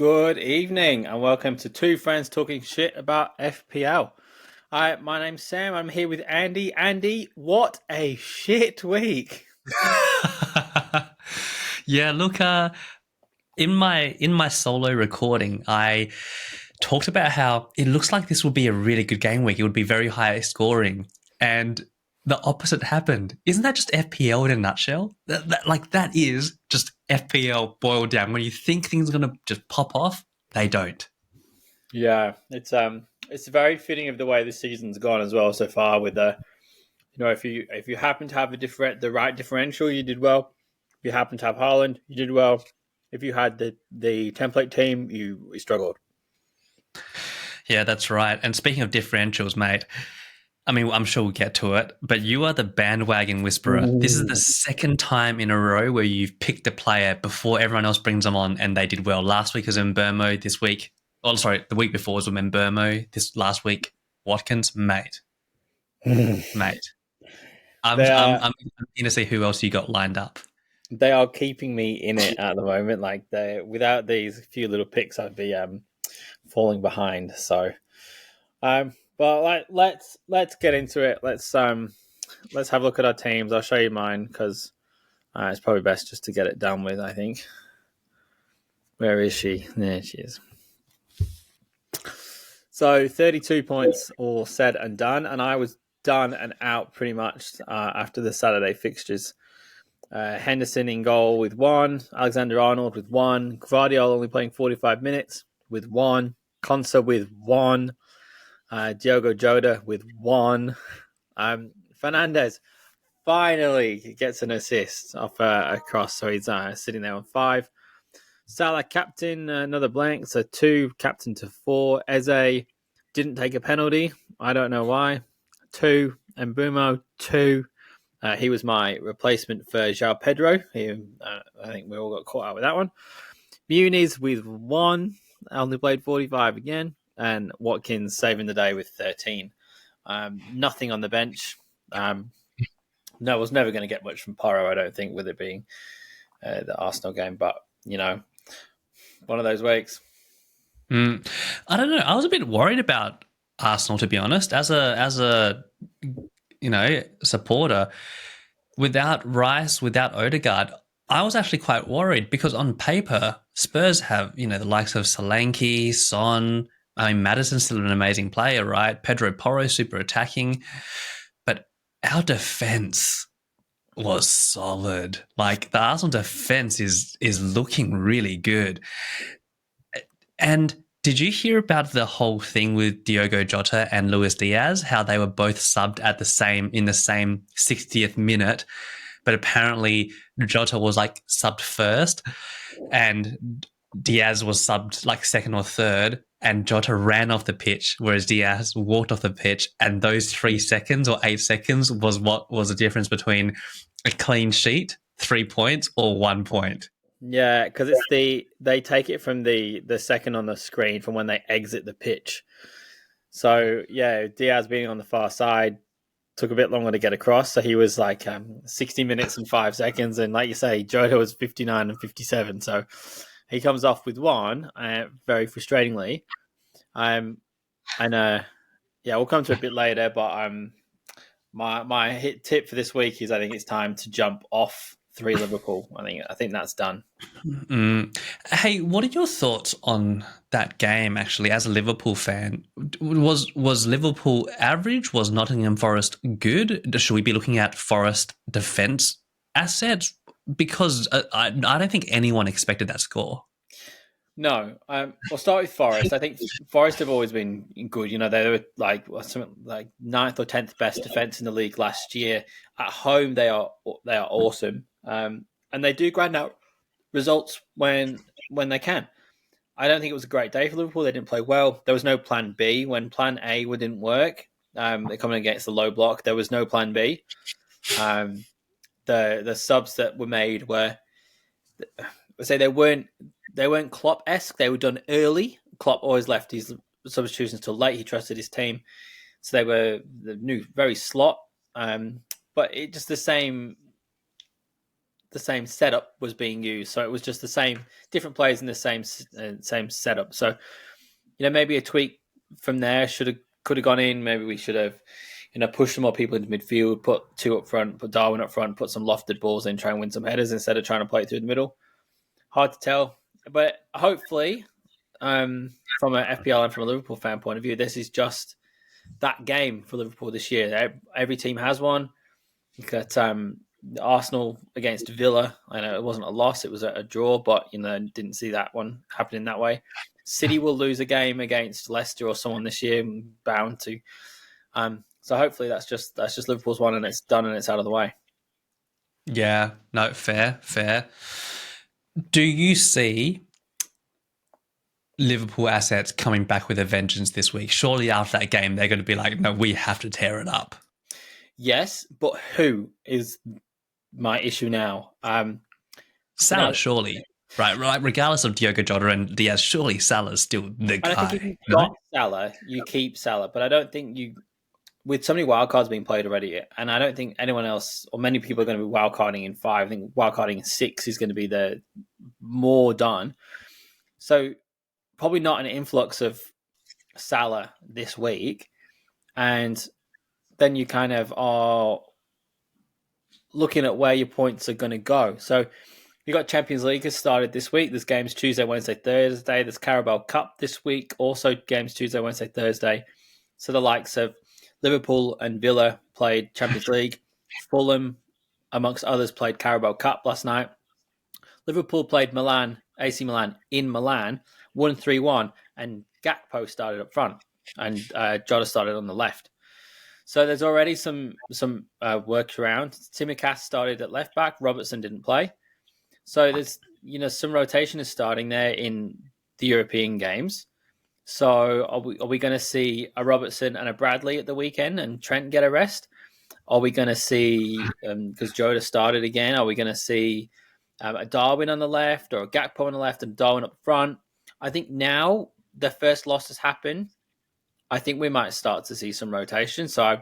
Good evening and welcome to Two Friends Talking Shit About FPL. Hi, my name's Sam. I'm here with Andy. Andy, what a shit week. Yeah, look, in my solo recording, I talked about how it looks like this will be a really good game week. It would be very high scoring, and the opposite happened. Isn't that just FPL in a nutshell? That is just FPL boiled down. When you think things are going to just pop off, they don't. Yeah, it's very fitting of the way the season's gone as well so far. With if you happen to have the right differential, you did well. If you happen to have Haaland, you did well. If you had the template team, you struggled. Yeah, that's right. And speaking of differentials, mate, I mean, I'm sure we'll get to it, but you are the bandwagon whisperer. This is the second time in a row where you've picked a player before everyone else brings them on and they did well. Last week was Mbermo, this week, the week before was Mbermo, this last week, Watkins, mate. Mate. I'm going to see who else you got lined up. They are keeping me in it at the moment. Like without these few little picks, I'd be falling behind. So, but let's get into it. Let's have a look at our teams. I'll show you mine because it's probably best just to get it done with. I think. Where is she? There she is. So 32 points all said and done, and I was done and out pretty much after the Saturday fixtures. Henderson in goal with 1, Alexander-Arnold with 1, Gvardiol only playing 45 minutes with 1, Konsa with 1, Diogo Jota with 1. Fernandez finally gets an assist off a cross, so he's sitting there on 5. Salah captain, another blank, so 2, captain to 4. Eze didn't take a penalty. I don't know why. 2, Mbumo, 2. He was my replacement for João Pedro. I think we all got caught out with that one. Muniz with 1. Only played 45 again. And Watkins saving the day with 13. Nothing on the bench. No, I was never going to get much from Porro, I don't think, with it being the Arsenal game. But, one of those weeks. I don't know. I was a bit worried about Arsenal, to be honest. As a supporter, without Rice, without Odegaard, I was actually quite worried because on paper, Spurs have, the likes of Solanke, Son. I mean, Maddison's still an amazing player, right? Pedro Porro, super attacking. But our defense was solid. Like, the Arsenal defense is looking really good. And did you hear about the whole thing with Diogo Jota and Luis Diaz? How they were both subbed in the same 60th minute, but apparently Jota was subbed first, and Diaz was subbed second or third, and Jota ran off the pitch, whereas Diaz walked off the pitch. And those 3 seconds or 8 seconds was what was the difference between a clean sheet, 3 points, or 1 point. Yeah, because they take it from the second on the screen from when they exit the pitch. So yeah, Diaz being on the far side took a bit longer to get across. So he was 60 minutes and 5 seconds, and like you say, Jota was 59 and 57. So he comes off with 1, very frustratingly. We'll come to it a bit later. But my hit tip for this week is I think it's time to jump off 3 Liverpool. I think that's done. Hey, what are your thoughts on that game, actually, as a Liverpool fan? Was Liverpool average? Was Nottingham Forest good? Should we be looking at Forest defence assets? Because I don't think anyone expected that score. No, we'll start with Forest. I think Forest have always been good. They were like 9th or 10th best defence in the league last year. At home, they are awesome, and they do grind out results when they can. I don't think it was a great day for Liverpool. They didn't play well. There was no plan B when plan A didn't work. They're coming against the low block. There was no plan B. The subs that were made were, they weren't Klopp-esque. They were done early. Klopp always left his substitutions till late. He trusted his team, so they knew very slot. But it just the same the same setup was being used. So it was just the same, different players in the same setup. So, maybe a tweak from there could have gone in. Maybe we should have, pushed some more people into midfield, put 2 up front, put Darwin up front, put some lofted balls in, try and win some headers instead of trying to play it through the middle. Hard to tell. But hopefully, from an FPL and from a Liverpool fan point of view, this is just that game for Liverpool this year. Every team has one. You got Arsenal against Villa. I know it wasn't a loss, it was a draw, but didn't see that one happening that way. City will lose a game against Leicester or someone this year, bound to. So hopefully that's just Liverpool's one and it's done and it's out of the way. Yeah, no, fair. Do you see Liverpool assets coming back with a vengeance this week? Surely after that game, they're going to be like, no, we have to tear it up. Yes, but who is my issue now? Salah, surely. Right. Regardless of Diogo Jota and Diaz, surely Salah's still the guy. I think if you've got Salah, you keep Salah. But I don't think with so many wildcards being played already, and I don't think anyone else or many people are going to be wildcarding in 5. I think wildcarding in 6 is going to be the more done. So probably not an influx of Salah this week. And then you kind of are looking at where your points are going to go. So you got Champions League has started this week. There's games Tuesday, Wednesday, Thursday. There's Carabao Cup this week. Also games Tuesday, Wednesday, Thursday. So the likes of Liverpool and Villa played Champions League. Fulham, amongst others, played Carabao Cup last night. Liverpool played AC Milan in Milan, won 3-1, and Gakpo started up front, and Jota started on the left. So there's already some work around. Tsimikas started at left back. Robertson didn't play. So there's some rotation is starting there in the European games. So are we going to see a Robertson and a Bradley at the weekend and Trent get a rest? Are we going to see, because Jota started again, are we going to see a Darwin on the left or a Gakpo on the left and Darwin up front? I think now the first loss has happened. I think we might start to see some rotation. So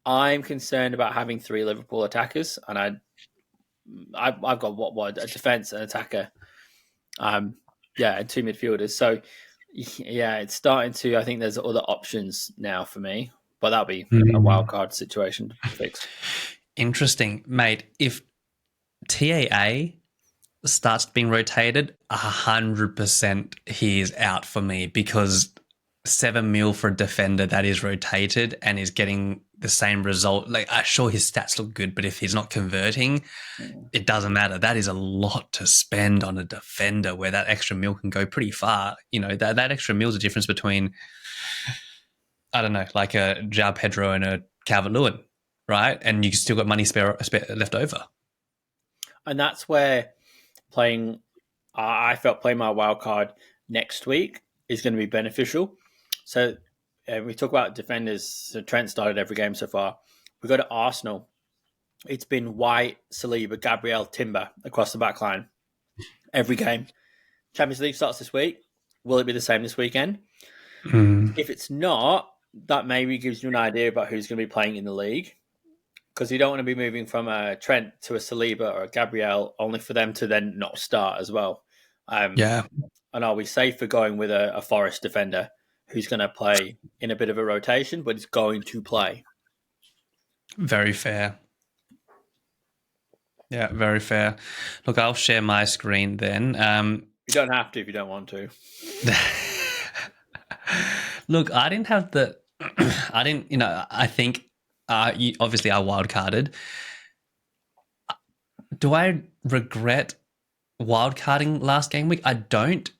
I'm concerned about having 3 Liverpool attackers, and I've got what a defense, an attacker, and 2 midfielders. So yeah, it's starting to. I think there's other options now for me, but that'll be a wild card situation to fix. Interesting, mate. If TAA starts being rotated, 100% he is out for me, because 7 mil for a defender that is rotated and is getting the same result. Like, sure, his stats look good, but if he's not converting, it doesn't matter. That is a lot to spend on a defender, where that extra mil can go pretty far. That extra mil is the difference between, I don't know, like a João Pedro and a Calvert-Lewin, right? And you still got money spare left over. And that's where I felt playing my wild card next week is going to be beneficial. So we talk about defenders. So Trent started every game so far. We go to Arsenal. It's been White, Saliba, Gabriel, Timber across the back line every game. Champions League starts this week. Will it be the same this weekend? If it's not, that maybe gives you an idea about who's going to be playing in the league, because you don't want to be moving from a Trent to a Saliba or a Gabriel only for them to then not start as well. And are we safe for going with a Forest defender who's going to play in a bit of a rotation, but is going to play? Very fair. Yeah, very fair. Look, I'll share my screen then. You don't have to if you don't want to. Look, I didn't have the... I think obviously I wildcarded. Do I regret wildcarding last game week? I don't,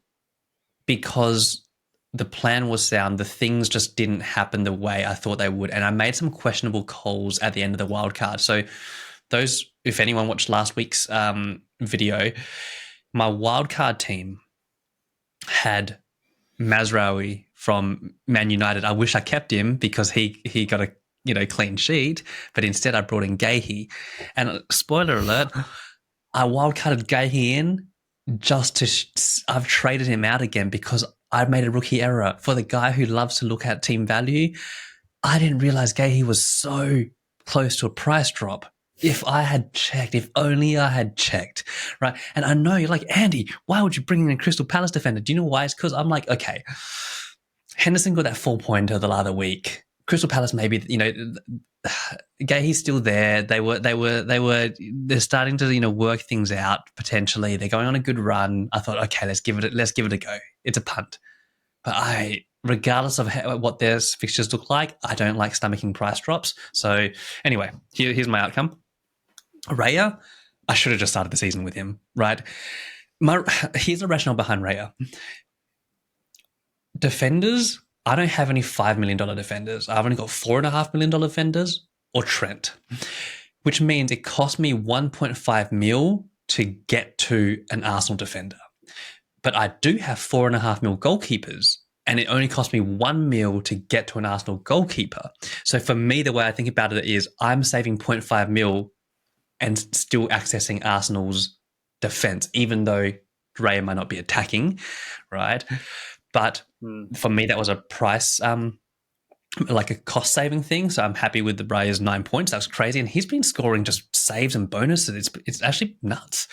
because the plan was sound. The things just didn't happen the way I thought they would. And I made some questionable calls at the end of the wildcard. So those, if anyone watched last week's video, my wildcard team had Mazraoui from Man United. I wish I kept him because he got a clean sheet, but instead I brought in Gahey. And spoiler alert, I wildcarded Gahey in just to I've traded him out again because I made a rookie error. For the guy who loves to look at team value, I didn't realize Gahey was so close to a price drop. If only I had checked, right? And I know you're like, Andy, why would you bring in a Crystal Palace defender? Do you know why? It's because I'm like, okay, Henderson got that 4-pointer the other week. Crystal Palace, maybe, Gahey's still there. They're starting to, work things out potentially. They're going on a good run. I thought, okay, let's give it a go. It's a punt. But regardless of what their fixtures look like, I don't like stomaching price drops. So anyway, here's my outcome. Raya, I should have just started the season with him, right? Here's the rationale behind Raya. Defenders, I don't have any $5 million defenders. I've only got $4.5 million defenders or Trent, which means it cost me 1.5 mil to get to an Arsenal defender. But I do have 4.5 mil goalkeepers, and it only cost me 1 mil to get to an Arsenal goalkeeper. So for me, the way I think about it is I'm saving 0.5 mil and still accessing Arsenal's defense, even though Raya might not be attacking, right? But for me, that was a price, like a cost-saving thing. So I'm happy with the Raya's 9 points. That was crazy. And he's been scoring just saves and bonuses. It's actually nuts.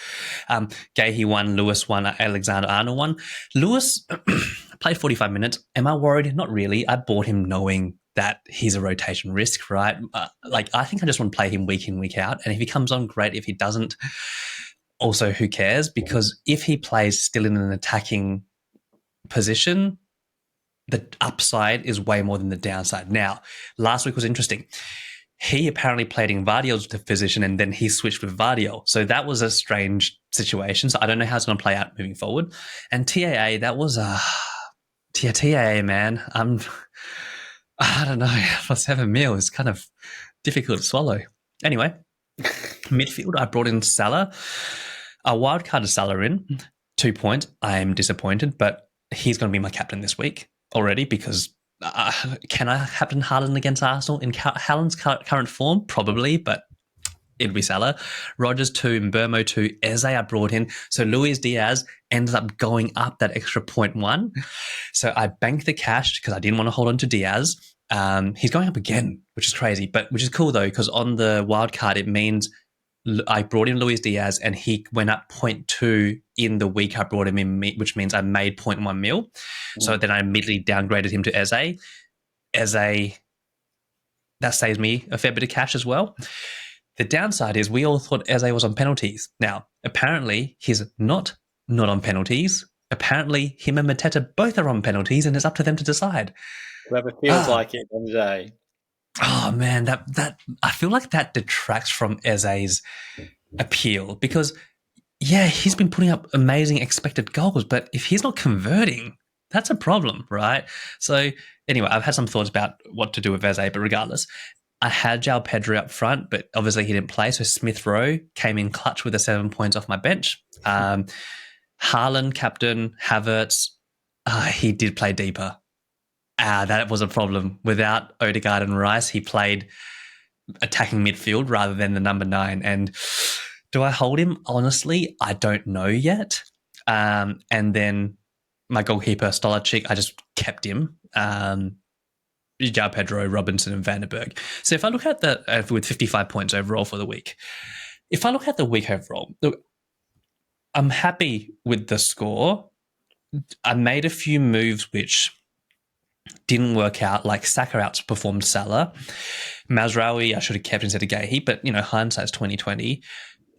Gahey won, Lewis won, Alexander-Arnold won. Lewis played 45 minutes. Am I worried? Not really. I bought him knowing that he's a rotation risk, right? I think I just want to play him week in, week out. And if he comes on, great. If he doesn't, also, who cares? Because if he plays still in an attacking position, the upside is way more than the downside. Now, last week was interesting. He apparently played in Vardiol's position and then he switched with Vardiol. So that was a strange situation. So I don't know how it's going to play out moving forward. And TAA, that was TAA, man. I don't know. For 7 mil is kind of difficult to swallow. Anyway, midfield, I brought in Salah. I wildcarded Salah in 2 points. I am disappointed, but he's going to be my captain this week already because can I captain Haaland against Arsenal in Haaland's current form? Probably, but it'd be Salah. Rodgers 2, Mbeumo 2, Eze I brought in. So Luis Diaz ended up going up that extra 0.1. So I banked the cash because I didn't want to hold on to Diaz. He's going up again, which is crazy, but which is cool though because on the wild card it means I brought in Luis Diaz and he went up 0.2 in the week I brought him in, which means I made 0.1 mil. So then I immediately downgraded him to Eze. Eze, that saves me a fair bit of cash as well. The downside is we all thought Eze was on penalties. Now, apparently he's not on penalties. Apparently him and Mateta both are on penalties and it's up to them to decide. Whoever feels like it on the day. Oh man, that I feel like that detracts from Eze's appeal because, yeah, he's been putting up amazing expected goals, but if he's not converting, that's a problem, right? So anyway, I've had some thoughts about what to do with Eze, but regardless, I had João Pedro up front, but obviously he didn't play, so Smith Rowe came in clutch with the 7 points off my bench. Haaland, captain, Havertz, he did play deeper. That was a problem. Without Odegaard and Rice, he played attacking midfield rather than the number 9. And do I hold him? Honestly, I don't know yet. And then my goalkeeper, Stolicic, I just kept him. João Pedro, Robinson, and Vandenberg. So if I look at with 55 points overall for the week, if I look at the week overall, look, I'm happy with the score. I made a few moves which didn't work out, like Saka outperformed Salah. Mazraoui I should have kept instead of Gahey, but hindsight's 2020.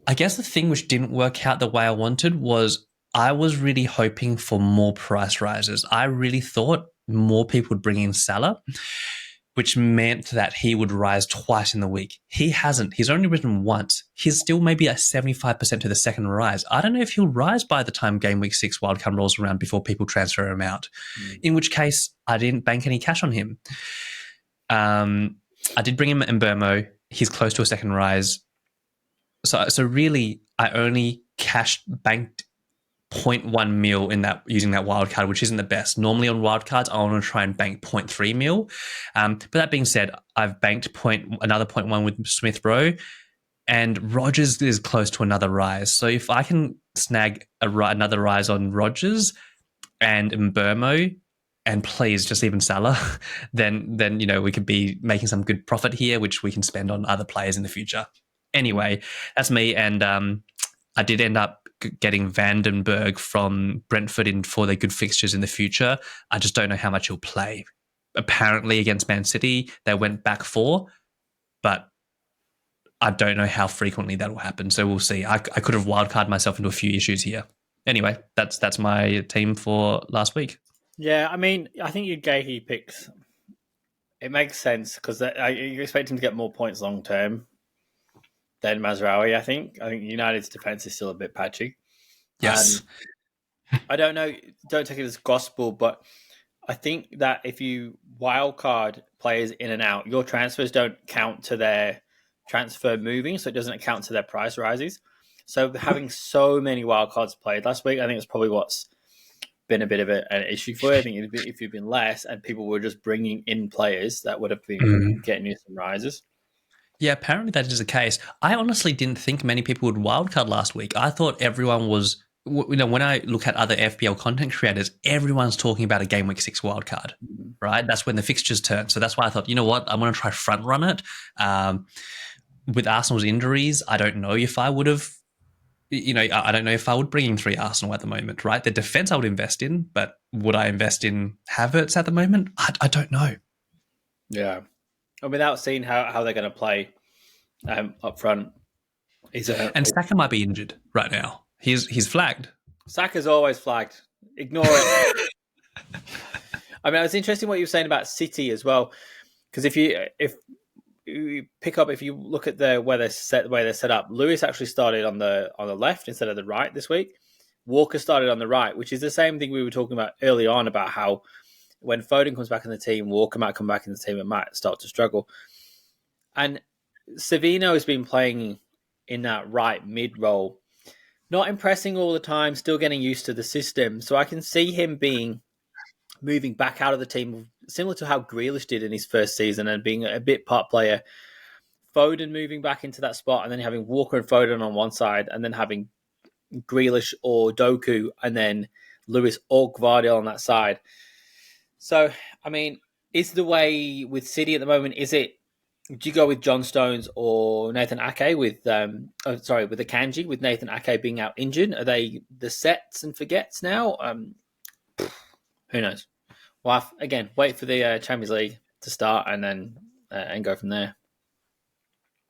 I guess the thing which didn't work out the way I wanted was I was really hoping for more price rises. I really thought more people would bring in Salah, which meant that he would rise twice in the week. He hasn't. He's only risen once. He's still maybe at 75% to the second rise. I don't know if he'll rise by the time Game Week 6 wildcard rolls around before people transfer him out, in which case I didn't bank any cash on him. I did bring him Mbeumo. He's close to a second rise. So really, I only banked 0.1 mil in that using that wildcard, which isn't the best. Normally on wildcards, I want to try and bank 0.3 mil. But that being said, I've banked another 0.1 with Smith Rowe, and Rodgers is close to another rise. So if I can snag another rise on Rodgers and Mbeumo, and please just even Salah, then we could be making some good profit here, which we can spend on other players in the future. Anyway, that's me. And I did end up getting Vandenberg from Brentford in for their good fixtures in the future. I just don't know how much he'll play. Apparently against Man City, they went back 4, but I don't know how frequently that will happen. So we'll see. I could have wildcard myself into a few issues here. Anyway, that's my team for last week. Yeah, I mean, I think your Gahey picks, it makes sense because you expect him to get more points long term than Mazraoui, I think. I think United's defence is still a bit patchy. Yes. I don't know, don't take it as gospel, but I think that if you wildcard players in and out, your transfers don't count to their transfer moving, so it doesn't account to their price rises. So having so many wildcards played last week, I think it's probably what's been a bit of an issue for you. I think if you've been less and people were just bringing in players, that would have been getting you some rises. Yeah, apparently that is the case. I honestly didn't think many people would wildcard last week. I thought everyone was, when I look at other FPL content creators, everyone's talking about a Game Week 6 wildcard, right? That's when the fixtures turn. So that's why I thought, you know what, I'm going to try front run it. With Arsenal's injuries, I don't know if I would have, I don't know if I would bring in 3 Arsenal at the moment, right? The defense I would invest in, but would I invest in Havertz at the moment? I don't know. Yeah. And without seeing how they're going to play up front. And Saka might be injured right now. He's flagged. Saka's always flagged. Ignore it. I mean, it's interesting what you were saying about City as well, because if you look at the way they're set up, Lewis actually started on the left instead of the right this week. Walker started on the right, which is the same thing we were talking about early on about how when Foden comes back in the team, Walker might come back in the team and might start to struggle. And Savino has been playing in that right mid role, not impressing all the time, still getting used to the system. So I can see him moving back out of the team, similar to how Grealish did in his first season and being a bit part player. Foden moving back into that spot and then having Walker and Foden on one side and then having Grealish or Doku and then Lewis or Gvardiol on that side. So, I mean, is the way with City at the moment, do you go with John Stones or Nathan Ake with the Kanji, with Nathan Ake being out injured? Are they the sets and forgets now? Who knows? Well, again, wait for the Champions League to start and then and go from there.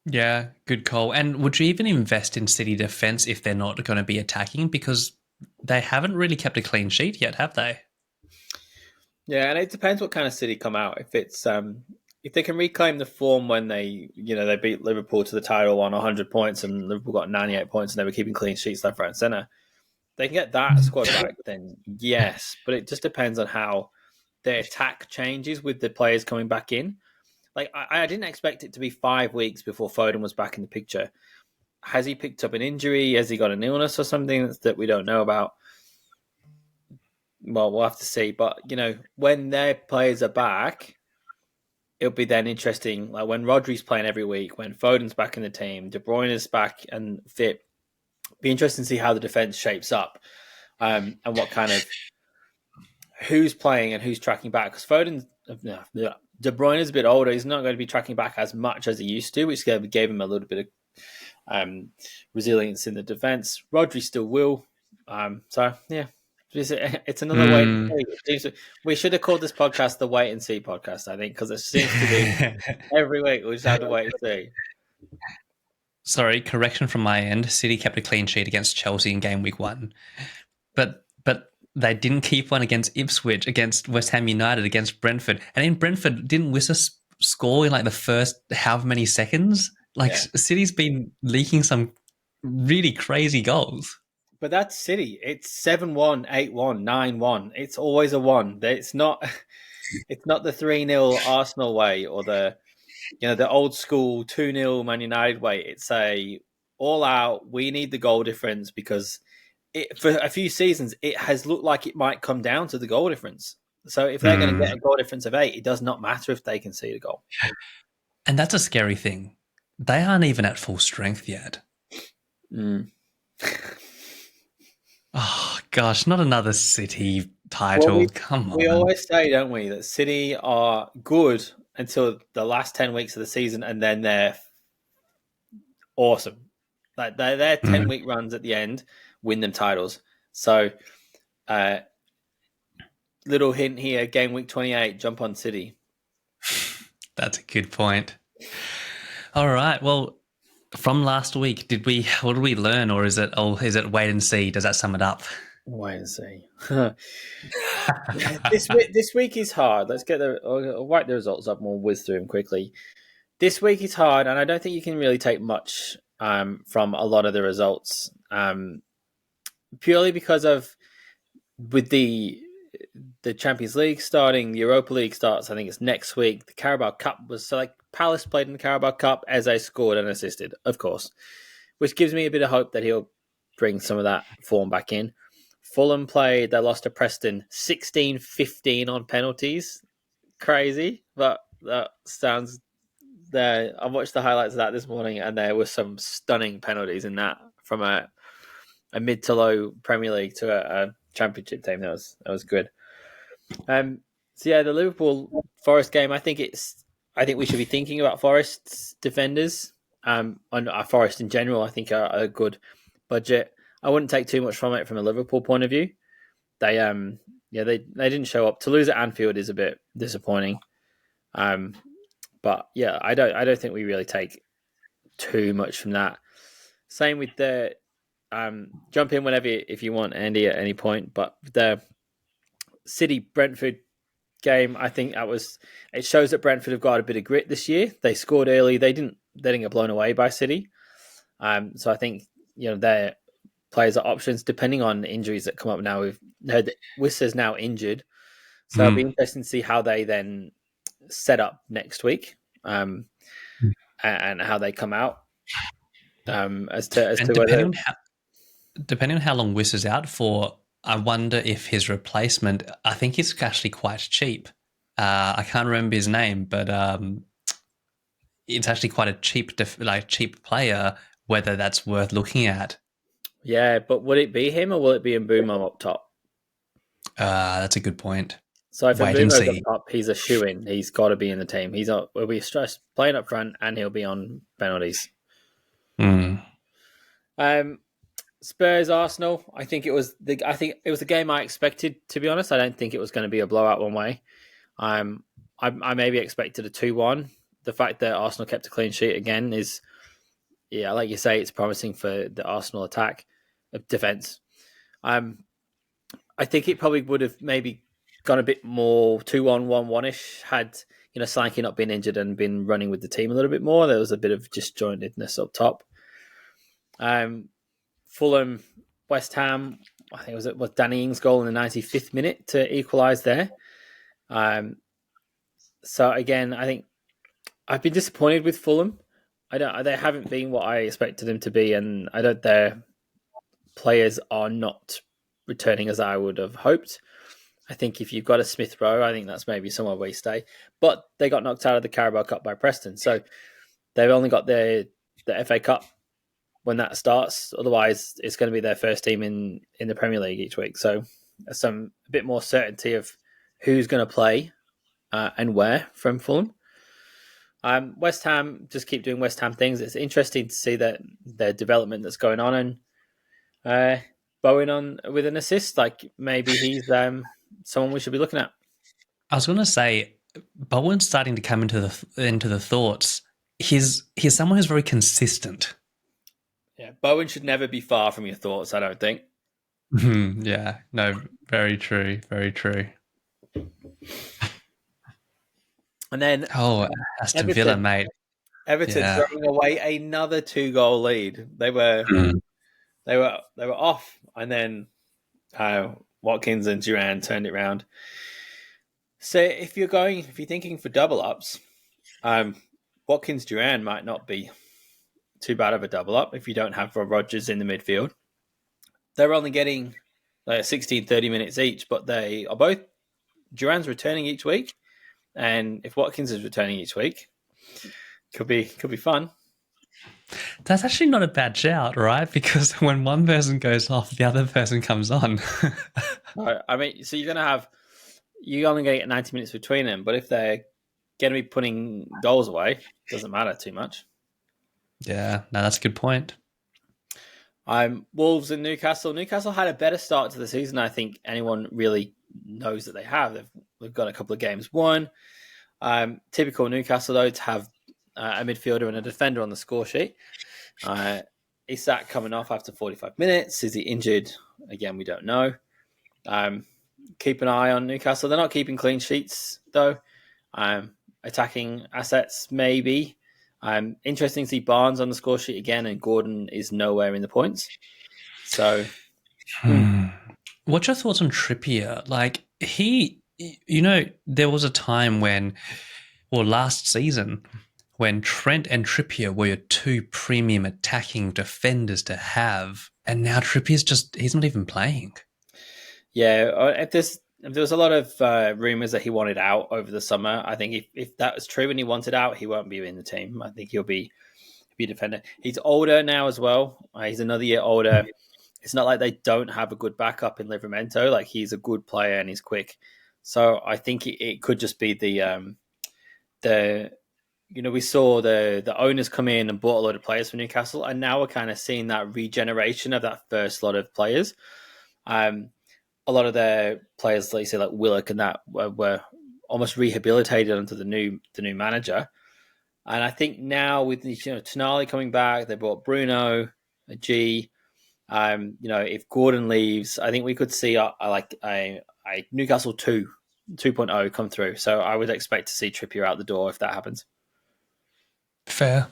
Yeah, good call. And would you even invest in City defense if they're not going to be attacking? Because they haven't really kept a clean sheet yet, have they? Yeah, and it depends what kind of City come out. If it's if they can reclaim the form when they beat Liverpool to the title on 100 points and Liverpool got 98 points and they were keeping clean sheets left, right, and centre, they can get that squad back. Then yes, but it just depends on how their attack changes with the players coming back in. Like I didn't expect it to be 5 weeks before Foden was back in the picture. Has he picked up an injury? Has he got an illness or something that we don't know about? Well, we'll have to see. But, when their players are back, it'll be then interesting. Like when Rodri's playing every week, when Foden's back in the team, De Bruyne is back and fit. Be interesting to see how the defense shapes up and what kind of who's playing and who's tracking back. Because De Bruyne is a bit older. He's not going to be tracking back as much as he used to, which gave him a little bit of resilience in the defense. Rodri still will. So, yeah. It's another wait and see. We should have called this podcast the Wait and See podcast, I think, because it seems to be every week we just have to wait and see. Sorry, correction from my end. City kept a clean sheet against Chelsea in game week 1. But they didn't keep one against Ipswich, against West Ham United, against Brentford. And in Brentford, didn't Wissa score in like the first however many seconds? City's been leaking some really crazy goals. But that's City. It's 7-1, 8-1, 9-1. It's always a 1. It's not the 3-0 Arsenal way or the old school 2-0 Man United way. It's a all out, we need the goal difference because for a few seasons it has looked like it might come down to the goal difference. So if they're going to get a goal difference of 8, it does not matter if they can see the goal. And that's a scary thing. They aren't even at full strength yet. Oh, gosh, not another City title. Well, come on. We always say, don't we, that City are good until the last 10 weeks of the season and then they're awesome. Like their 10-week runs at the end win them titles. So, little hint here: game week 28, jump on City. That's a good point. All right. Well, from last week, what did we learn, or is it wait and see? Does that sum it up? Wait and see. This week is hard. Let's get I'll write the results up and we'll whiz through them quickly. This week is hard, and I don't think you can really take much from a lot of the results, purely because of with the Champions League starting, the Europa League starts. I think it's next week. The Carabao Cup was so Palace played in the Carabao Cup. Eze scored and assisted, of course, which gives me a bit of hope that he'll bring some of that form back in. Fulham played. They lost to Preston 16-15 on penalties. Crazy, but that sounds. I watched the highlights of that this morning, and there were some stunning penalties in that from a mid to low Premier League to a Championship team. That was good. So yeah, the Liverpool Forest game. I think we should be thinking about Forest's defenders. And Forest in general, I think are a good budget. I wouldn't take too much from it from a Liverpool point of view. They didn't show up. To lose at Anfield is a bit disappointing. But yeah, I don't think we really take too much from that. Same with the jump in whenever if you want, Andy, at any point. But the City Brentford game, I think it shows that Brentford have got a bit of grit this year. They scored early. They didn't get blown away by City. So I think their players are options depending on injuries that come up now. We've heard that Wissa's now injured, so it'll be interesting to see how they then set up next week, and how they come out. Depending on how long Wiss is out for, I wonder if his replacement. I think it's actually quite cheap. I can't remember his name, but it's actually quite a cheap player. Whether that's worth looking at. Yeah, but would it be him or will it be Mbeumo up top? That's a good point. So if Mbeumo's up top, he's a shoo-in. He's got to be in the team. Will be stressed playing up front, and he'll be on penalties. Spurs Arsenal. I think it was the game I expected. To be honest, I don't think it was going to be a blowout one way. I maybe expected a 2-1. The fact that Arsenal kept a clean sheet again is, yeah, like you say, it's promising for the Arsenal attack defense. I think it probably would have maybe gone a bit more 2-1, 1-1-ish had Solanke not been injured and been running with the team a little bit more. There was a bit of disjointedness up top. Fulham, West Ham, I think it was Danny Ings' goal in the 95th minute to equalise there. So again, I think I've been disappointed with Fulham. They haven't been what I expected them to be, and their players are not returning as I would have hoped. I think if you've got a Smith Rowe, I think that's maybe somewhere where you stay. But they got knocked out of the Carabao Cup by Preston, so they've only got the FA Cup when that starts. Otherwise, it's going to be their first team in the Premier League each week. So there's a bit more certainty of who's going to play and where from Fulham. West Ham just keep doing West Ham things. It's interesting to see that their development that's going on, and Bowen on with an assist. Like maybe he's someone we should be looking at. I was going to say Bowen's starting to come into the thoughts. He's someone who's very consistent. Yeah, Bowen should never be far from your thoughts, I don't think. Yeah, no, very true, very true. And then Aston Villa, mate. Everton throwing away another 2-goal lead. They were off, and then Watkins and Duran turned it around. So if you're thinking for double ups, Watkins Duran might not be too bad of a double up if you don't have Rob Rodgers in the midfield. They're only getting 16, 30 minutes each, but they are both. Duran's returning each week, and if Watkins is returning each week, could be fun. That's actually not a bad shout, right? Because when one person goes off, the other person comes on. I mean, so you're only going to get 90 minutes between them, but if they're going to be putting goals away, it doesn't matter too much. Yeah, no, that's a good point. Wolves and Newcastle. Newcastle had a better start to the season. I think anyone really knows that they have. They've got a couple of games won. Typical Newcastle though to have a midfielder and a defender on the score sheet. Isak coming off after 45 minutes. Is he injured? Again, we don't know. Keep an eye on Newcastle. They're not keeping clean sheets though. Attacking assets maybe. Interesting to see Barnes on the score sheet again, and Gordon is nowhere in the points. So, What's your thoughts on Trippier? Like there was a time last season, when Trent and Trippier were your two premium attacking defenders to have, and now he's not even playing. Yeah, if there was a lot of rumors that he wanted out over the summer. I think if that was true and he wanted out, he won't be in the team. I think he'll be a defender. He's older now as well. He's another year older. It's not like they don't have a good backup in Livramento. Like, he's a good player and he's quick. So I think it could just be we saw the owners come in and bought a lot of players from Newcastle, and now we're kind of seeing that regeneration of that first lot of players. A lot of their players, like you say, like Willock and that, were almost rehabilitated under the new manager. And I think now with Tonali coming back, they brought Bruno, a G. If Gordon leaves, I think we could see a Newcastle 2.0 come through. So I would expect to see Trippier out the door if that happens. Fair.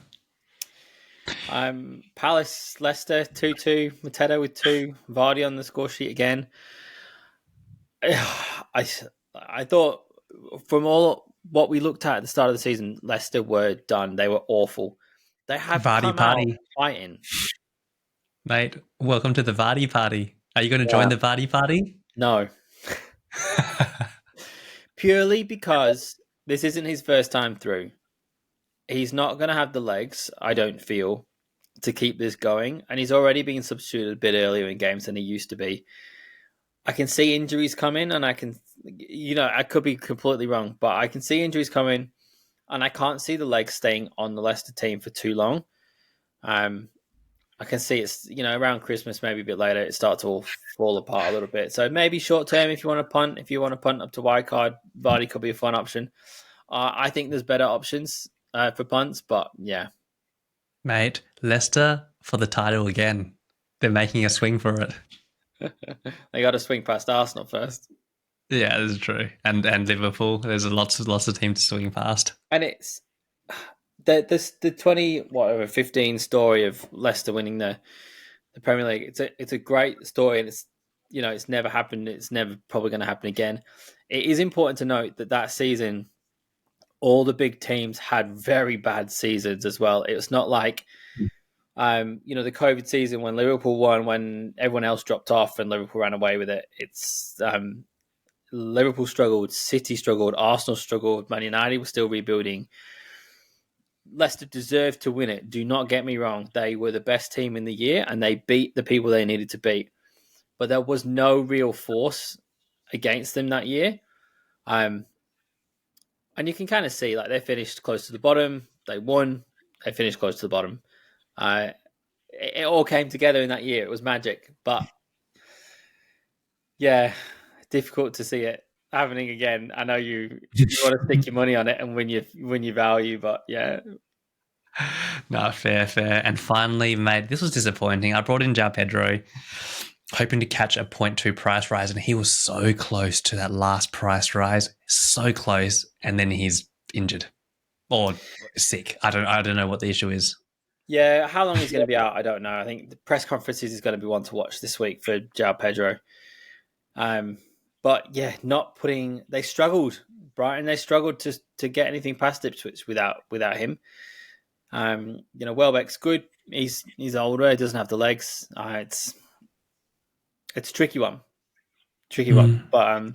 Palace, Leicester 2-2, Mateta with 2, Vardy on the score sheet again. I thought from all what we looked at the start of the season, Leicester were done. They were awful. They have Vardy party out fighting. Mate, welcome to the Vardy party. Are you going to join the Vardy party? No. Purely because this isn't his first time through. He's not going to have the legs, I don't feel, to keep this going. And he's already been substituted a bit earlier in games than he used to be. I can see injuries coming, and I can, I could be completely wrong, but I can see injuries coming, and I can't see the legs staying on the Leicester team for too long. I can see it's, around Christmas, maybe a bit later, it starts to all fall apart a little bit. So maybe short term, if you want to punt up to wildcard, Vardy could be a fun option. I think there's better options for punts, but yeah. Mate, Leicester for the title again. They're making a swing for it. They got to swing past Arsenal first. Yeah, this is true. And Liverpool, there's lots of teams to swing past. And it's the 15 story of Leicester winning the Premier League. It's a great story, and it's never happened. It's never probably going to happen again. It is important to note that season, all the big teams had very bad seasons as well. It was not like the COVID season when Liverpool won, when everyone else dropped off and Liverpool ran away with it. It's Liverpool struggled, City struggled, Arsenal struggled, Man United was still rebuilding. Leicester deserved to win it. Do not get me wrong. They were the best team in the year and they beat the people they needed to beat. But there was no real force against them that year. And you can kind of see, like, they finished close to the bottom. They won. They finished close to the bottom. It all came together in that year. It was magic. But yeah, difficult to see it happening again. I know you want to stick your money on it and win your value, but yeah. No, fair. And finally, mate, this was disappointing. I brought in João Pedro, hoping to catch a 0.2 price rise, and he was so close to that last price rise, so close, and then he's injured or sick. I don't know what the issue is. Yeah, how long he's going to be out, I don't know. I think the press conferences is going to be one to watch this week for João Pedro. But yeah, they struggled. Brighton, they struggled to get anything past Ipswich without him. Welbeck's good. He's older. He doesn't have the legs. It's a tricky one. But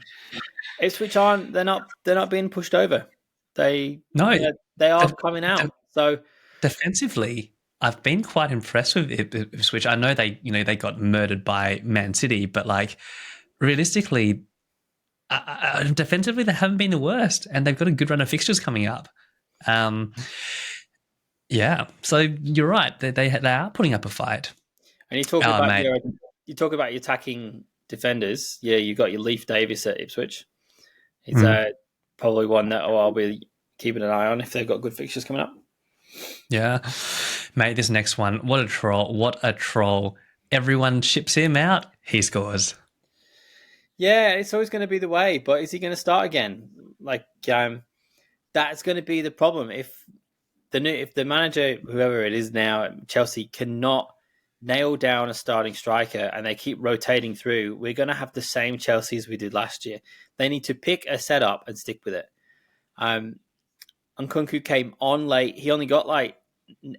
Ipswich they're not being pushed over. They are coming out. So defensively, I've been quite impressed with Ipswich. I know they got murdered by Man City, but like realistically, defensively they haven't been the worst, and they've got a good run of fixtures coming up. Yeah, so you're right. They are putting up a fight. And you talk Oh, about mate. your attacking defenders. Yeah, you got your Leaf Davis at Ipswich. He's Mm. probably one that I'll be keeping an eye on if they've got good fixtures coming up. Yeah. Mate, this next one, what a troll. What a troll. Everyone ships him out, he scores. Yeah, it's always going to be the way, but is he going to start again? Like, that's going to be the problem. If the manager, whoever it is now at Chelsea, cannot nail down a starting striker and they keep rotating through, we're going to have the same Chelsea as we did last year. They need to pick a setup and stick with it. Nkunku came on late. He only got like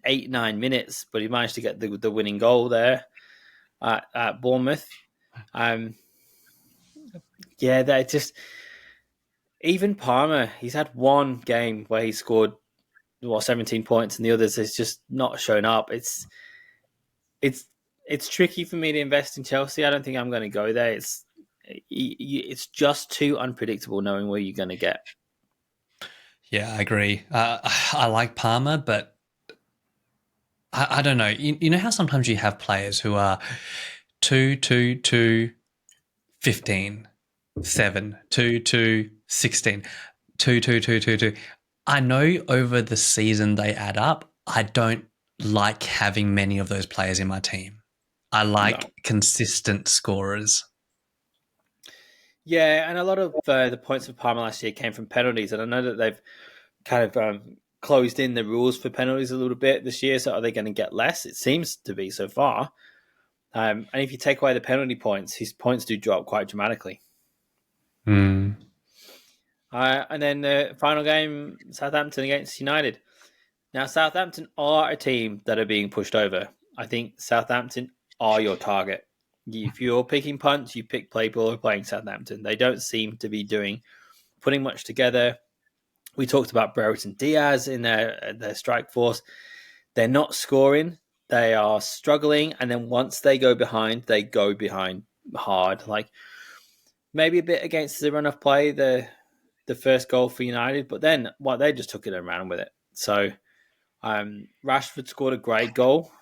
8-9 minutes, but he managed to get the winning goal there at Bournemouth. Yeah, that just even Palmer. He's had one game where he scored 17 points, and the others has just not shown up. It's tricky for me to invest in Chelsea. I don't think I'm going to go there. It's just too unpredictable knowing where you're going to get. Yeah, I agree. I like Palmer, but I don't know. You know how sometimes you have players who are 2, 2, 2, 15, 7, 2, 2, 16, 2, 2, 2, 2, 2. I know over the season they add up. I don't like having many of those players in my team. I like consistent scorers. Yeah, and a lot of the points of Palmer last year came from penalties, and I know that they've kind of closed in the rules for penalties a little bit this year. So are they going to get less? It seems to be so far. And if you take away the penalty points, his points do drop quite dramatically. Mm. And then the final game, Southampton against United. Now, Southampton are a team that are being pushed over. I think Southampton are your target. If you're picking punts, you pick people who are playing Southampton. They don't seem to be putting much together. We talked about Brereton Diaz in their strike force. They're not scoring. They are struggling. And then once they go behind hard. Like maybe a bit against the run of play, the first goal for United. But then they just took it and ran with it. So Rashford scored a great goal.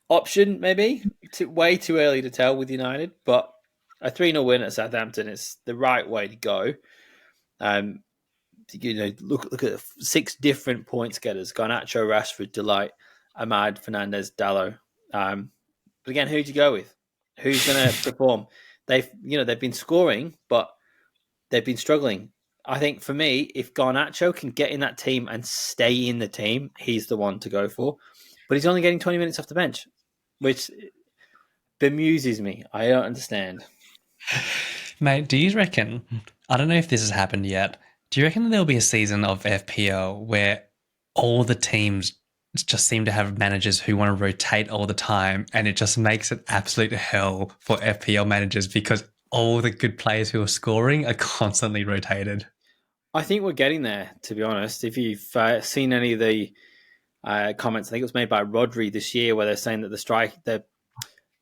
Option maybe way too early to tell with United, but a 3-0 win at Southampton is the right way to go. Look at 6 different points getters: Garnacho, Rashford, Delight, Ahmad, Fernandez, Dallo. But again, who do you go with? Who's going to perform? They've been scoring, but they've been struggling. I think for me, if Garnacho can get in that team and stay in the team, he's the one to go for. But he's only getting 20 minutes off the bench, which bemuses me. I don't understand. Mate, do you reckon, I don't know if this has happened yet, do you reckon there'll be a season of FPL where all the teams just seem to have managers who want to rotate all the time, and it just makes it absolute hell for FPL managers because all the good players who are scoring are constantly rotated? I think we're getting there, to be honest. If you've seen any of the comments, I think it was made by Rodri this year, where they're saying that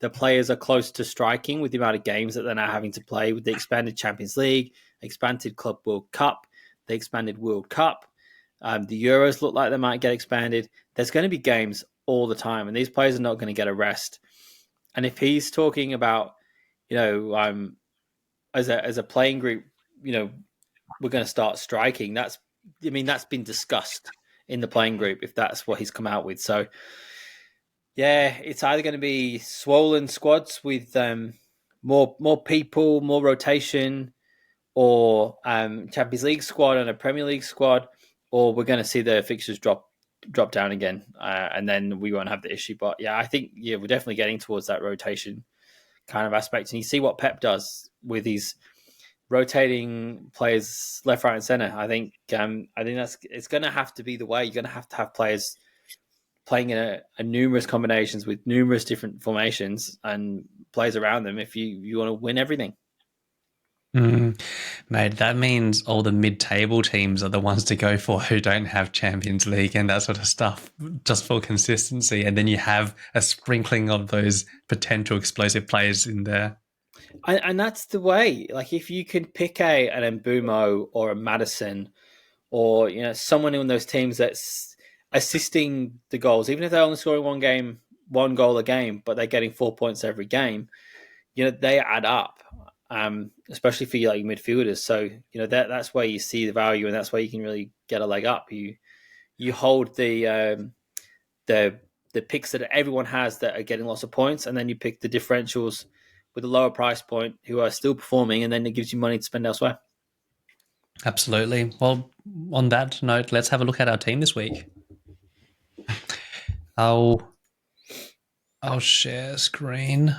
the players are close to striking with the amount of games that they're now having to play with the expanded Champions League, expanded Club World Cup, the expanded World Cup. The Euros look like they might get expanded. There's going to be games all the time, and these players are not going to get a rest. And if he's talking about, as a playing group, we're going to start striking. That's been discussed in the playing group if that's what he's come out with. So, yeah, it's either going to be swollen squads with more people, more rotation, or Champions League squad and a Premier League squad, or we're going to see the fixtures drop down again, and then we won't have the issue. But yeah, I think we're definitely getting towards that rotation kind of aspect. And you see what Pep does with his rotating players left, right, and center. I think it's going to have to be the way. You're going to have players playing in a numerous combinations with numerous different formations and players around them if you want to win everything. Mate, that means all the mid-table teams are the ones to go for who don't have Champions League and that sort of stuff, just for consistency. And then you have a sprinkling of those potential explosive players in there. And that's the way. Like if you can pick an Mbumo or a Madison or someone in those teams that's assisting the goals, even if they're only scoring one goal a game, but they're getting 4 points every game. They add up, especially for your midfielders. So that's where you see the value, and that's where you can really get a leg up. You hold the picks that everyone has that are getting lots of points, and then you pick the differentials with a lower price point who are still performing, and then it gives you money to spend elsewhere. Absolutely. Well, on that note, let's have a look at our team this week. I'll share screen.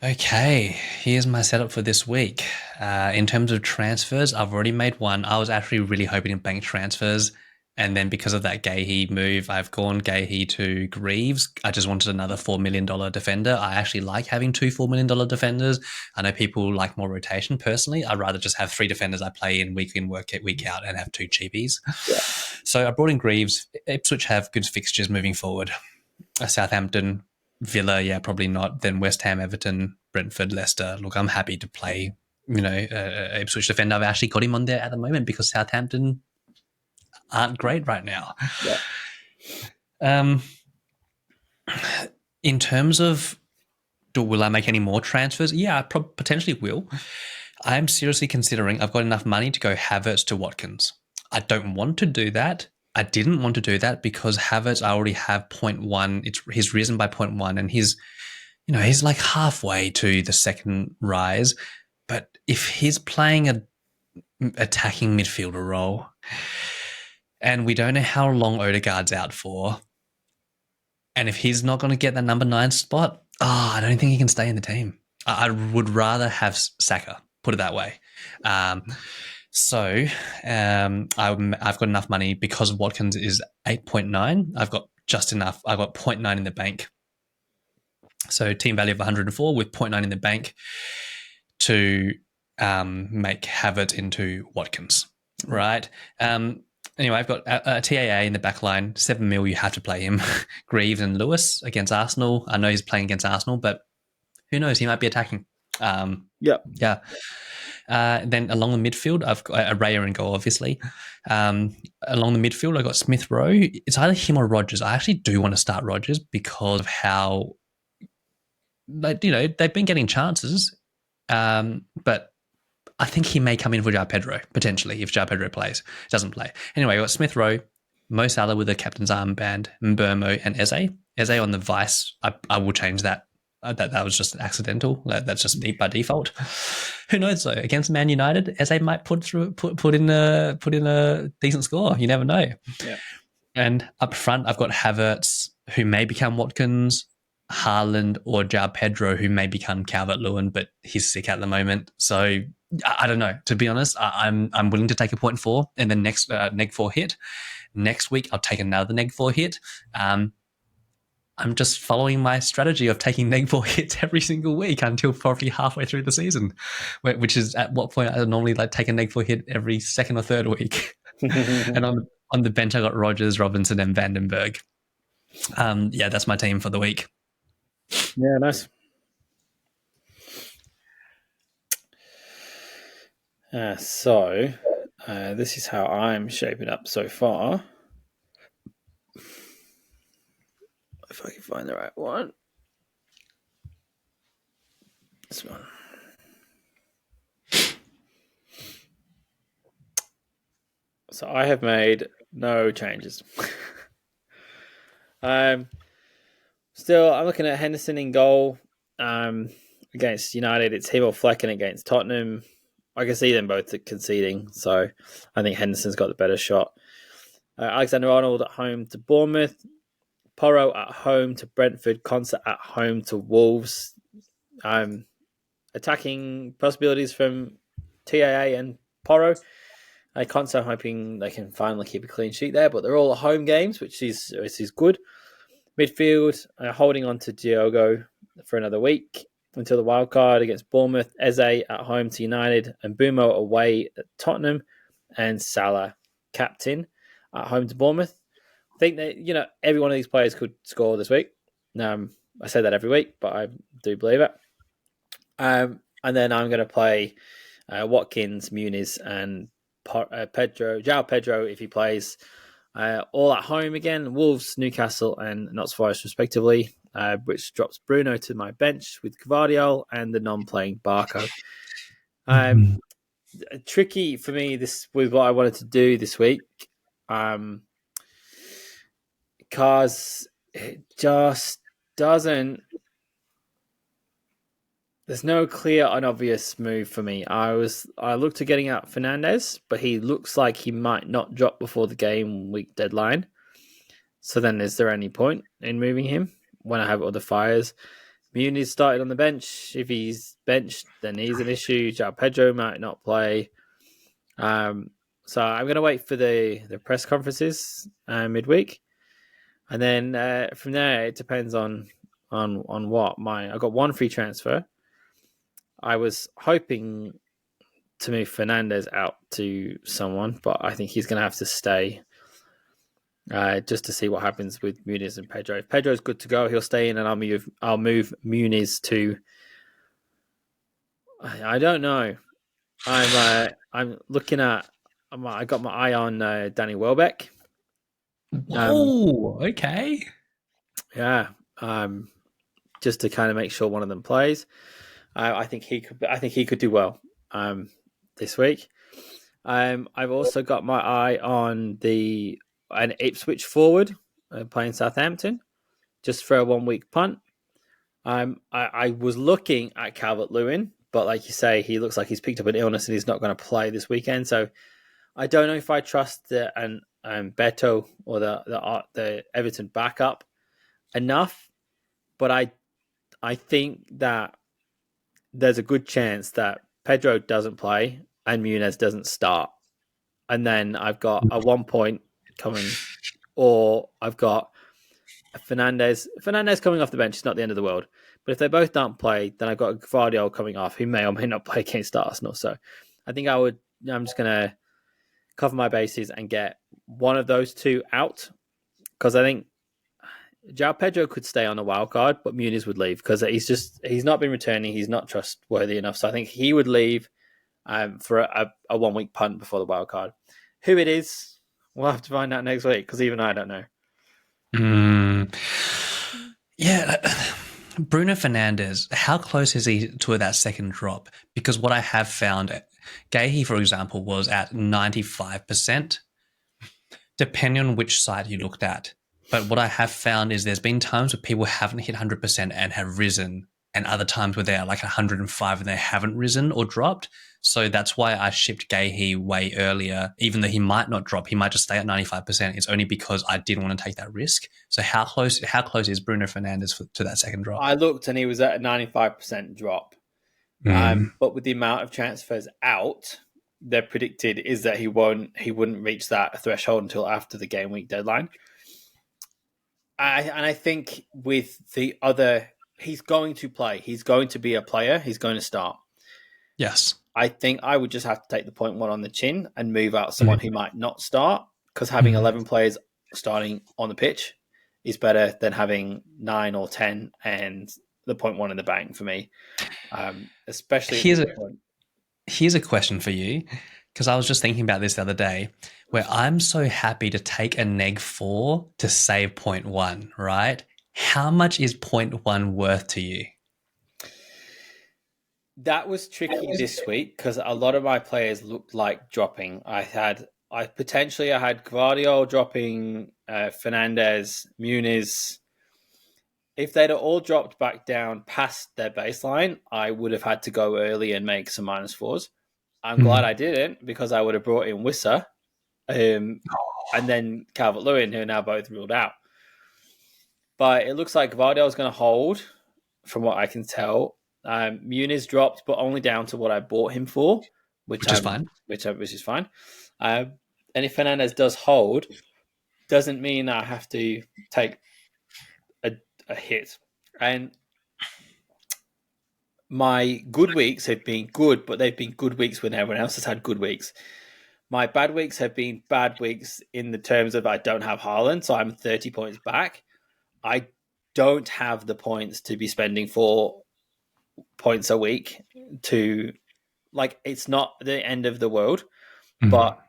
Okay, here's my setup for this week. In terms of transfers, I've already made one. I was actually really hoping to bank transfers, and then because of that Gahey move, I've gone Gahey to Greaves. I just wanted another $4 million defender. I actually like having two $4 million defenders. I know people like more rotation. Personally, I'd rather just have 3 defenders I play in, week out, and have 2 cheapies. Yeah. So I brought in Greaves. Ipswich have good fixtures moving forward. Southampton, Villa, yeah, probably not. Then West Ham, Everton, Brentford, Leicester. Look, I'm happy to play, Ipswich defender. I've actually got him on there at the moment because Southampton aren't great right now. Yeah. In terms of will I make any more transfers? Yeah, I potentially will. I'm seriously considering. I've got enough money to go Havertz to Watkins. I don't want to do that. I didn't want to do that because Havertz, I already have 0.1. He's risen by 0.1, and he's like halfway to the second rise. But if he's playing a attacking midfielder role, and we don't know how long Odegaard's out for, and if he's not going to get that number 9 spot, I don't think he can stay in the team. I would rather have Saka, put it that way. So I've got enough money because Watkins is 8.9. I've got just enough. I've got 0.9 in the bank. So team value of 104 with 0.9 in the bank to make Havertz into Watkins, right? Anyway, I've got a TAA in the back line, 7 mil, you have to play him. Greaves and Lewis against Arsenal. I know he's playing against Arsenal, but who knows? He might be attacking. Yeah. Then along the midfield, I've got a Raya in goal, obviously. Along the midfield, I've got Smith Rowe. It's either him or Rodgers. I actually do want to start Rodgers because of how, they've been getting chances. But I think he may come in for João Pedro, potentially, if João Pedro doesn't play. Anyway, I've got Smith Rowe, Mo Salah with a captain's armband, Mbermo, and Eze. Eze on the vice, I will change that. That was just accidental. That's just by default. Who knows though? Against Man United, Eze might put in a decent score. You never know. Yeah. And up front, I've got Havertz, who may become Watkins, Haaland, or João Pedro, who may become Calvert-Lewin, but he's sick at the moment. So I don't know. To be honest, I'm willing to take a 0.4 and then next neg 4 hit. Next week, I'll take another neg 4 hit. I'm just following my strategy of taking neg 4 hits every single week until probably halfway through the season, which is at what point I normally take a neg 4 hit every second or third week. And on the bench, I got Rodgers, Robinson, and Vandenberg. That's my team for the week. Yeah, nice. So this is how I'm shaping up so far. If I can find the right one. This one. So I have made no changes. Still, I'm looking at Henderson in goal against United. It's him or Flecken against Tottenham. I can see them both conceding, so I think Henderson's got the better shot. Alexander-Arnold at home to Bournemouth. Porro at home to Brentford. Concert at home to Wolves. Attacking possibilities from TAA and Porro. Concert hoping they can finally keep a clean sheet there, but they're all home games, which is good. Midfield, holding on to Diogo for another week until the wildcard against Bournemouth. Eze at home to United and Bumo away at Tottenham, and Salah captain at home to Bournemouth. I think that every one of these players could score this week. I say that every week, but I do believe it. And then I'm going to play Watkins, Muniz, and João Pedro if he plays. All at home again, Wolves, Newcastle, and Notts Forest respectively, which drops Bruno to my bench with Gvardiol and the non-playing Barco. Tricky for me this with what I wanted to do this week, because it just doesn't. There's no clear and obvious move for me. I looked at getting out Fernandes, but he looks like he might not drop before the game week deadline. So then is there any point in moving him when I have other fires? Muniz started on the bench. If he's benched, then he's an issue. João Pedro might not play. So I'm going to wait for the press conferences midweek. And then from there, it depends on what. I got one free transfer. I was hoping to move Fernandes out to someone, but I think he's going to have to stay just to see what happens with Muniz and Pedro. If Pedro's good to go, he'll stay in, and I'll move Muniz to. I don't know. I'm looking at. I got my eye on Danny Welbeck. Oh, okay. Yeah. Just to kind of make sure one of them plays. I think he could do well this week. I've also got my eye on an Ipswich forward playing Southampton, just for a 1 week punt. I was looking at Calvert-Lewin, but like you say, he looks like he's picked up an illness and he's not going to play this weekend. So I don't know if I trust the Beto or the Everton backup enough, but I think that there's a good chance that Pedro doesn't play and Muniz doesn't start. And then I've got a 1 point coming, or I've got a Fernandes coming off the bench. It's not the end of the world. But if they both don't play, then I've got Gvardiol coming off, who may or may not play against Arsenal. So I think I'm just going to cover my bases and get one of those two out, because I think João Pedro could stay on the wild card, but Muniz would leave because he's not been returning. He's not trustworthy enough. So I think he would leave for a 1 week punt before the wild card. Who it is, we'll have to find out next week, because even I don't know. Yeah. Bruno Fernandes, how close is he to that second drop? Because what I have found, Gahey, for example, was at 95%, depending on which side you looked at. But what I have found is there's been times where people haven't hit 100% and have risen, and other times where they're like 105 and they haven't risen or dropped. So that's why I shipped Gahey way earlier, even though he might not drop. He might just stay at 95%. It's only because I didn't want to take that risk. So how close is Bruno Fernandes to that second drop? I looked and he was at a 95% drop. But with the amount of transfers out, they're predicted is that he wouldn't reach that threshold until after the game week deadline. I think with the other, he's going to play. He's going to be a player. He's going to start. Yes. I think I would just have to take the 0.1 on the chin and move out someone who might not start, because having 11 players starting on the pitch is better than having 9 or 10 and the 0.1 in the bank for me. Especially here's a question for you, because I was just thinking about this the other day, where I'm so happy to take a neg 4 to save 0.1, right? How much is 0.1 worth to you? That was tricky this week because a lot of my players looked like dropping. I had Gvardiol dropping, Fernandes, Muniz. If they'd all dropped back down past their baseline, I would have had to go early and make some -4s. I'm glad I didn't, because I would have brought in Wissa and then Calvert-Lewin, who are now both ruled out. But it looks like Gvardiol is going to hold, from what I can tell. Muniz dropped, but only down to what I bought him for, which is fine. Which is fine. And if Fernandes does hold, doesn't mean I have to take a hit. And my good weeks have been good, but they've been good weeks when everyone else has had good weeks. My bad weeks have been bad weeks in the terms of I don't have Haaland, so I'm 30 points back. I don't have the points to be spending 4 points a week to, like, it's not the end of the world. but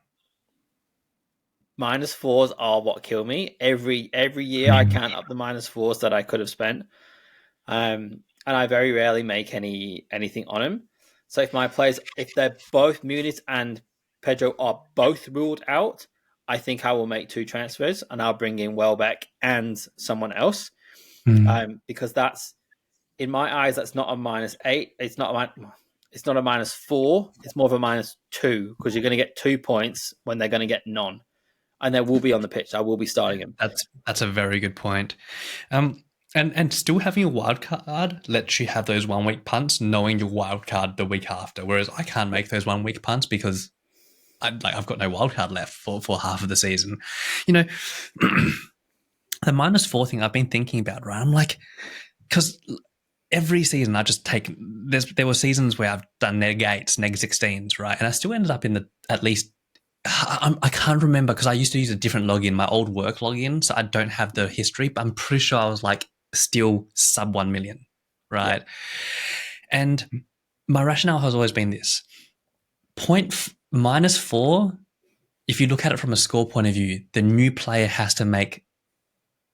-4s are what kill me. Every year I count up the -4s that I could have spent. And I very rarely make anything on him. So if they're both Muniz and Pedro are both ruled out, I think I will make 2 transfers and I'll bring in Welbeck and someone else. Because that's, in my eyes, that's not a -8. It's not a -4. It's more of a -2 because you're going to get 2 points when they're going to get none. And they will be on the pitch. I will be starting him. That's a very good point. And still having a wild card lets you have those 1 week punts, knowing your wild card the week after. Whereas I can't make those 1 week punts because I've got no wild card left for half of the season. You know, the -4 thing I've been thinking about, right? I'm like, because every season I just take. There were seasons where I've done neg 8s, neg 16s, right? And I still ended up in the at least. I can't remember because I used to use a different login, my old work login, so I don't have the history. But I'm pretty sure I was like still sub 1 million, right? Yeah. And my rationale has always been this: -4. If you look at it from a score point of view, the new player has to make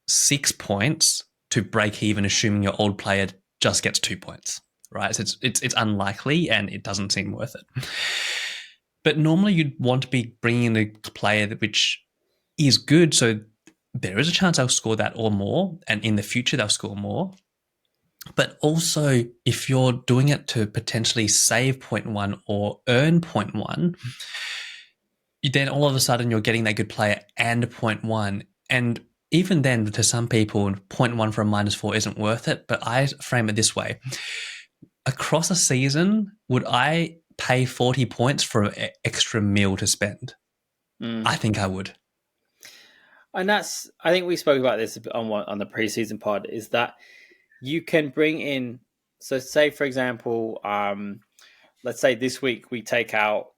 6 points to break even, assuming your old player just gets 2 points, right? So it's unlikely, and it doesn't seem worth it. But normally you'd want to be bringing in a player which is good, so there is a chance they'll score that or more, and in the future they'll score more. But also, if you're doing it to potentially save 0.1 or earn 0.1, then all of a sudden you're getting that good player and 0.1. And even then, to some people, 0.1 for a -4 isn't worth it. But I frame it this way. Across a season, would I pay 40 points for an extra meal to spend? I think I would. And I think we spoke about this on the preseason pod, is that you can bring in, so say, for example, let's say this week we take out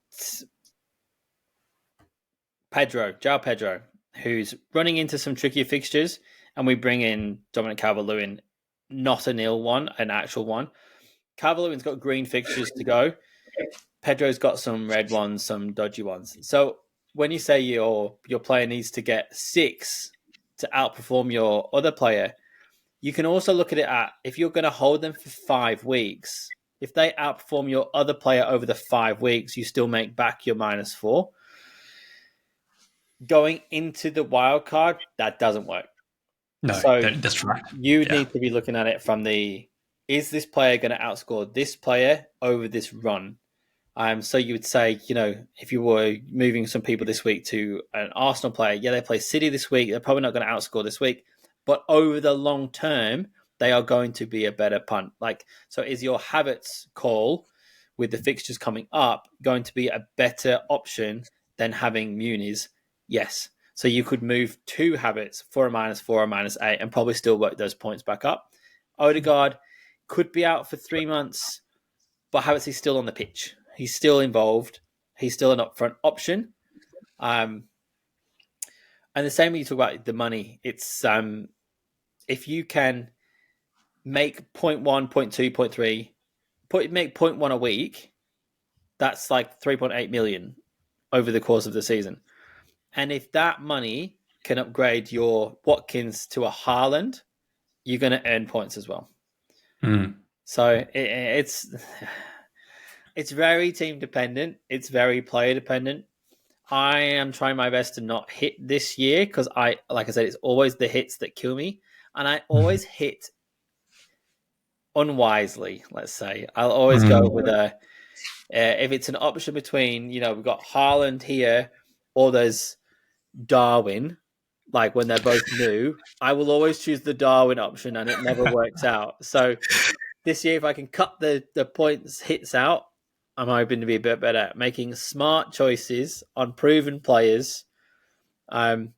João Pedro, who's running into some trickier fixtures, and we bring in Dominic Calvert-Lewin, not a nil one, an actual one. Calvert-Lewin's got green fixtures to go. Pedro's got some red ones, some dodgy ones. So when you say your player needs to get 6 to outperform your other player, you can also look at it at, if you're going to hold them for 5 weeks, if they outperform your other player over the 5 weeks, you still make back your -4. Going into the wild card, that doesn't work. No, so that's right. You need to be looking at it from is this player going to outscore this player over this run? So you would say, if you were moving some people this week to an Arsenal player, they play City this week. They're probably not going to outscore this week, but over the long term, they are going to be a better punt. So is your Havertz call with the fixtures coming up going to be a better option than having Muniz? Yes. So you could move 2 Havertz for a -4 or -8 and probably still work those points back up. Odegaard could be out for 3 months, but Havertz is still on the pitch. He's still involved. He's still an upfront option. And the same when you talk about the money. It's if you can make 0.1, 0.2, 0.3, make 0.1 a week, that's like 3.8 million over the course of the season. And if that money can upgrade your Watkins to a Haaland, you're going to earn points as well. So it's very team dependent. It's very player dependent. I am trying my best to not hit this year because like I said, it's always the hits that kill me. And I always hit unwisely, let's say. I'll always go with if it's an option between, we've got Haaland here or there's Darwin, like when they're both new, I will always choose the Darwin option and it never works out. So this year, if I can cut the points hits out, I'm hoping to be a bit better at making smart choices on proven players, and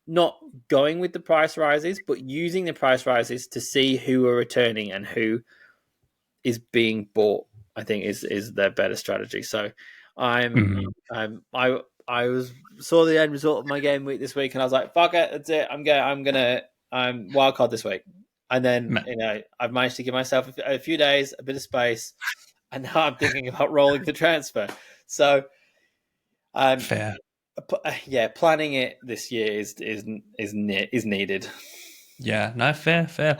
not going with the price rises, but using the price rises to see who are returning and who is being bought. I think is the better strategy. So I saw the end result of my game week this week, and I was like, "Fuck it, that's it. I'm gonna wildcard this week." And then I've managed to give myself a few days, a bit of space, and now I'm thinking about rolling the transfer. So Fair. Yeah, planning it this year is needed. Yeah, no, fair.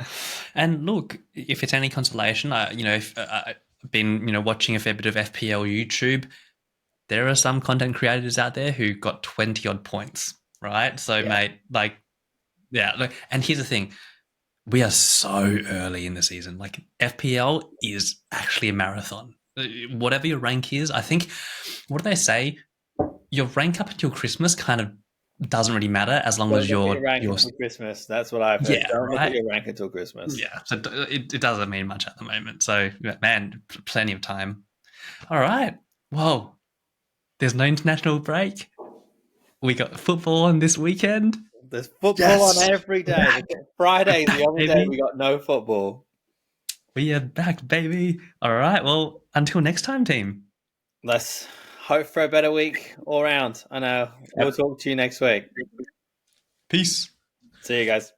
And look, if it's any consolation, I've been, watching a fair bit of FPL YouTube. There are some content creators out there who got 20 odd points, right? So, mate, and here's the thing. We are so early in the season. Like, FPL is actually a marathon. Whatever your rank is, I think, what do they say? Your rank up until Christmas kind of doesn't really matter as long as your rank until Christmas. That's what I've heard. Don't look at your rank until Christmas. Yeah, so it doesn't mean much at the moment. So, man, plenty of time. All right. Whoa. There's no international break. We got football on this weekend. There's football on every day. Friday's the only day we got no football. We are back, baby. All right. Well, until next time, team. Let's hope for a better week all round. I know. We'll talk to you next week. Peace. See you guys.